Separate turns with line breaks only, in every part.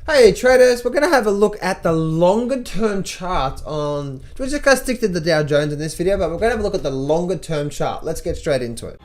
Hey traders, we're going to have a look at the longer term chart on, we're just going to stick to the Dow Jones in this video, but we're going to have a look at the longer term chart. Let's get straight into it.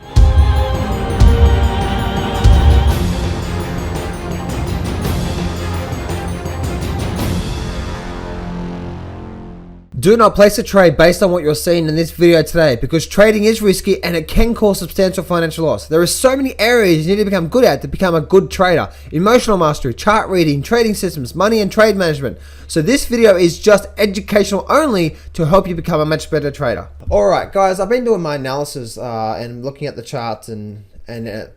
Do not place a trade based on what you're seeing in this video today, because trading is risky and it can cause substantial financial loss. There are so many areas you need to become good at to become a good trader. Emotional mastery, chart reading, trading systems, money and trade management. So this video is just educational only to help you become a much better trader. Alright guys, I've been doing my analysis and looking at the charts and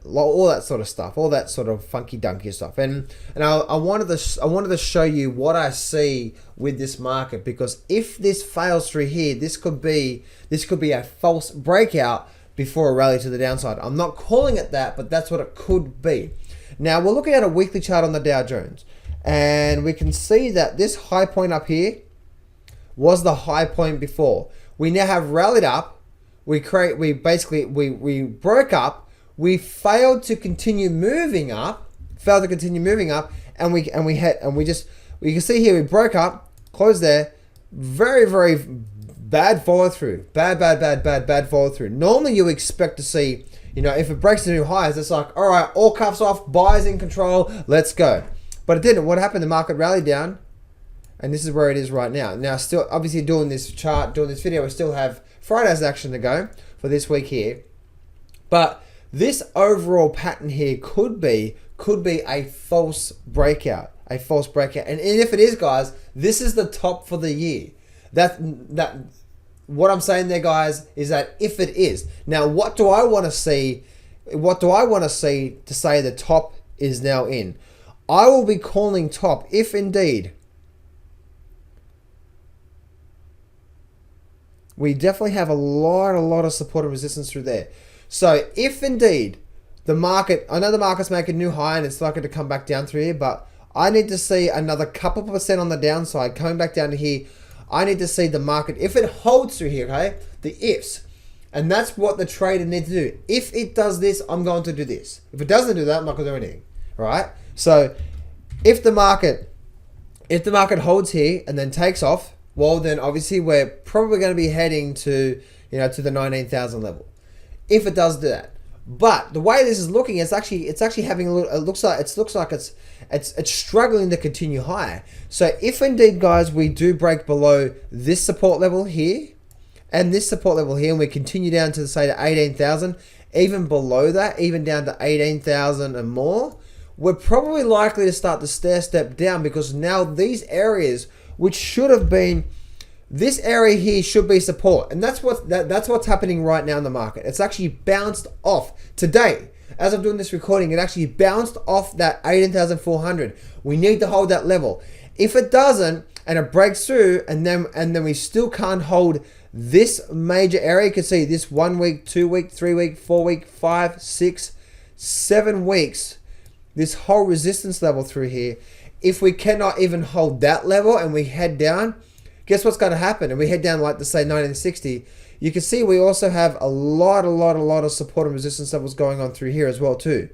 all that sort of stuff, all that sort of funky dunky stuff, and I wanted to show you what I see with this market, because if this fails through here, this could be a false breakout before a rally to the downside. I'm not calling it that, but that's what it could be. Now we're looking at a weekly chart on the Dow Jones, and we can see that this high point up here was the high point before. We now have rallied up. We broke up. We failed to continue moving up, and we can see here we broke up, closed there, very bad follow through, bad follow through. Normally you expect to see, if it breaks the new highs, it's like, all right, all cuffs off, buyers in control, let's go. But it didn't. What happened? The market rallied down, and this is where it is right now. Now, still obviously doing this video, we still have Friday's action to go for this week here, but this overall pattern here could be a false breakout, and if it is, guys, this is the top for the year. What I'm saying there, guys, is that if it is, now what do I want to see? What do I want to see to say the top is now in? I will be calling top if indeed we definitely have a lot of support and resistance through there. So if indeed the market, I know the market's making a new high and it's likely to come back down through here, but I need to see another couple % on the downside coming back down to here. I need to see the market, if it holds through here, okay, the ifs. And that's what the trader needs to do. If it does this, I'm going to do this. If it doesn't do that, I'm not going to do anything, right? So if the market holds here and then takes off, well, then obviously we're probably going to be heading to, to the 19,000 level. If it does do that, but the way this is looking, it's actually having a little. It looks like it's struggling to continue higher. So if indeed, guys, we do break below this support level here and this support level here, and we continue down to say to 18,000, even below that, even down to 18,000 and more, we're probably likely to start to stair step down, because now these areas, which should have been, this area here should be support, and that's what's happening right now in the market. It's actually bounced off today. As I'm doing this recording, it actually bounced off that 18,400. We need to hold that level. If it doesn't, and it breaks through, and then we still can't hold this major area, you can see this 1 week, 2 week, 3 week, 4 week, 5, 6, 7 weeks, this whole resistance level through here. If we cannot even hold that level and we head down, guess what's going to happen? And we head down like to say 1960. You can see we also have a lot of support and resistance levels going on through here as well too.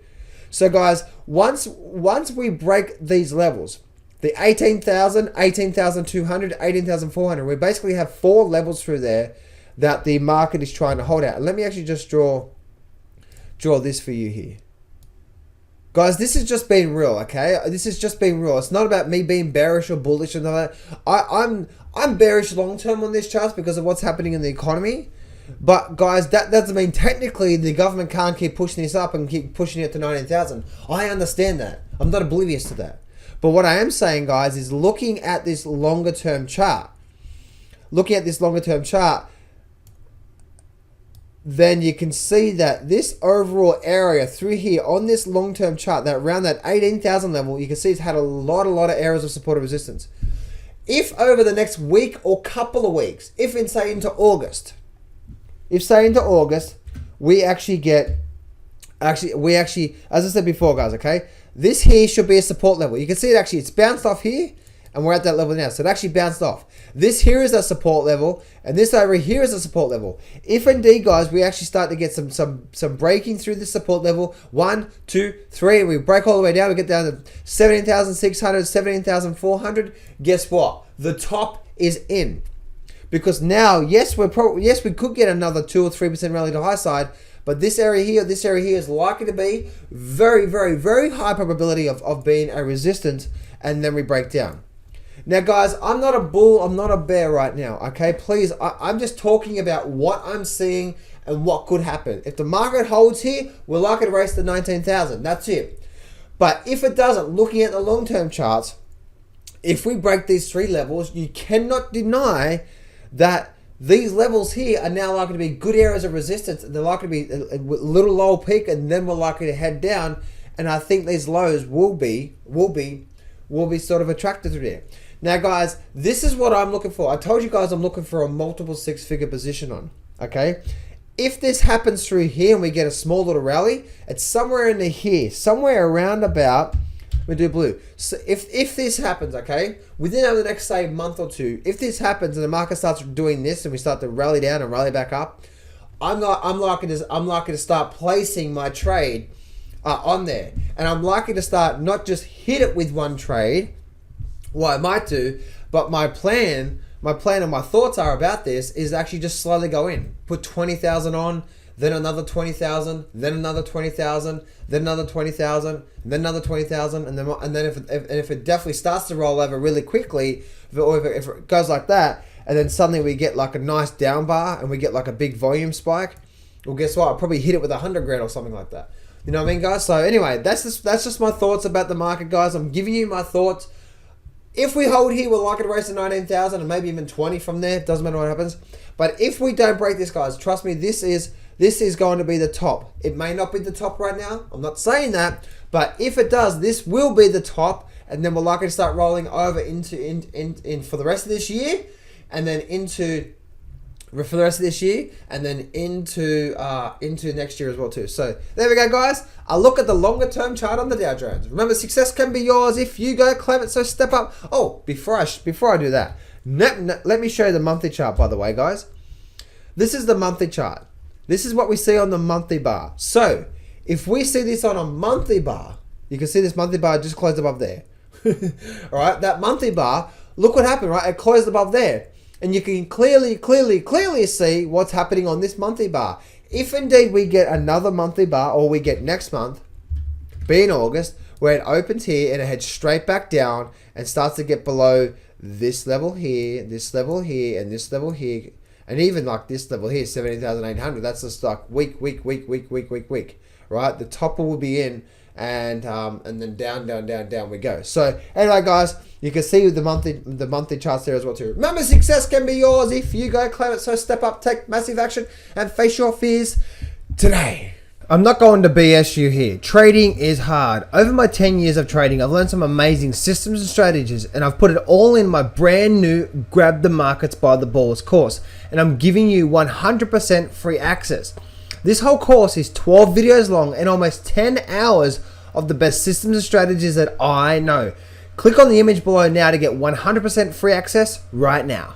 So guys, once we break these levels, the 18,000, 18,200, 18,400, we basically have 4 levels through there that the market is trying to hold out. And let me actually just draw this for you here. Guys, this is just being real, okay? This is just being real. It's not about me being bearish or bullish and all that. I'm bearish long term on this chart because of what's happening in the economy. But guys, that doesn't mean technically the government can't keep pushing this up and keep pushing it to 19,000. I understand that. I'm not oblivious to that. But what I am saying, guys, is looking at this longer term chart. Then you can see that this overall area through here on this long-term chart, that around that 18,000 level, you can see it's had a lot of areas of support and resistance. If over the next week or couple of weeks, if say into August, we actually get, as I said before, guys, okay, this here should be a support level. You can see it's bounced off here, and we're at that level now. So it actually bounced off. This here is a support level, and this over here is a support level. If indeed, guys, we actually start to get some breaking through the support level, 1, 2, 3, and we break all the way down, we get down to 17,600, 17,400. Guess what? The top is in. Because now, yes, we could get another 2 or 3% rally to high side, but this area here is likely to be very, very, very high probability of being a resistance, and then we break down. Now, guys, I'm not a bull, I'm not a bear right now, okay? Please, I'm just talking about what I'm seeing and what could happen. If the market holds here, we're likely to race to 19,000. That's it. But if it doesn't, looking at the long-term charts, if we break these 3 levels, you cannot deny that these levels here are now likely to be good areas of resistance, and they're likely to be a little low peak, and then we're likely to head down. And I think these lows will be sort of attracted through there. Now, guys, this is what I'm looking for. I told you guys I'm looking for a multiple 6-figure position on. Okay, if this happens through here and we get a small little rally, it's somewhere in here, somewhere around about. We do blue. So if this happens, okay, within over the next, say, month or two, if this happens and the market starts doing this and we start to rally down and rally back up, I'm likely to start placing my trade on there, and I'm likely to start not just hit it with one trade. What I might do, but my plan and my thoughts are about this is actually just slowly go in, put 20,000 on, then another 20,000, then another 20,000, then another 20,000, then another 20,000, and then if it definitely starts to roll over really quickly, or if it goes like that, and then suddenly we get like a nice down bar and we get like a big volume spike, well, guess what? I'll probably hit it with 100 grand or something like that. You know what I mean, guys? So anyway, that's just my thoughts about the market, guys. I'm giving you my thoughts. If we hold here, we're likely to race to 19,000 and maybe even 20 from there. Doesn't matter what happens. But if we don't break this, guys, trust me, this is going to be the top. It may not be the top right now. I'm not saying that. But if it does, this will be the top. And then we're likely to start rolling over into for the rest of this year. And then for the rest of this year. And then into next year as well too. So there we go, guys. I'll look at the longer term chart on the Dow Jones. Remember, success can be yours if you go claim it. So step up. Oh, before I do that, let me show you the monthly chart, by the way, guys. This is the monthly chart. This is what we see on the monthly bar. So if we see this on a monthly bar, you can see this monthly bar just closed above there. All right, that monthly bar, look what happened, right? It closed above there. And you can clearly see what's happening on this monthly bar. If indeed we get another monthly bar, or we get next month, be in August, where it opens here and it heads straight back down and starts to get below this level here, this level here, and this level here, and even like this level here, 17,800. That's just like weak, right? The top will be in, and then down we go. So anyway, guys, you can see the monthly charts there as well too. Remember, success can be yours if you go claim it. So step up, take massive action, and face your fears today. I'm not going to BS you here. Trading is hard. Over my 10 years of trading, I've learned some amazing systems and strategies, and I've put it all in my brand new Grab the Markets by the Balls course, and I'm giving you 100% free access. This whole course is 12 videos long and almost 10 hours of the best systems and strategies that I know. Click on the image below now to get 100% free access right now.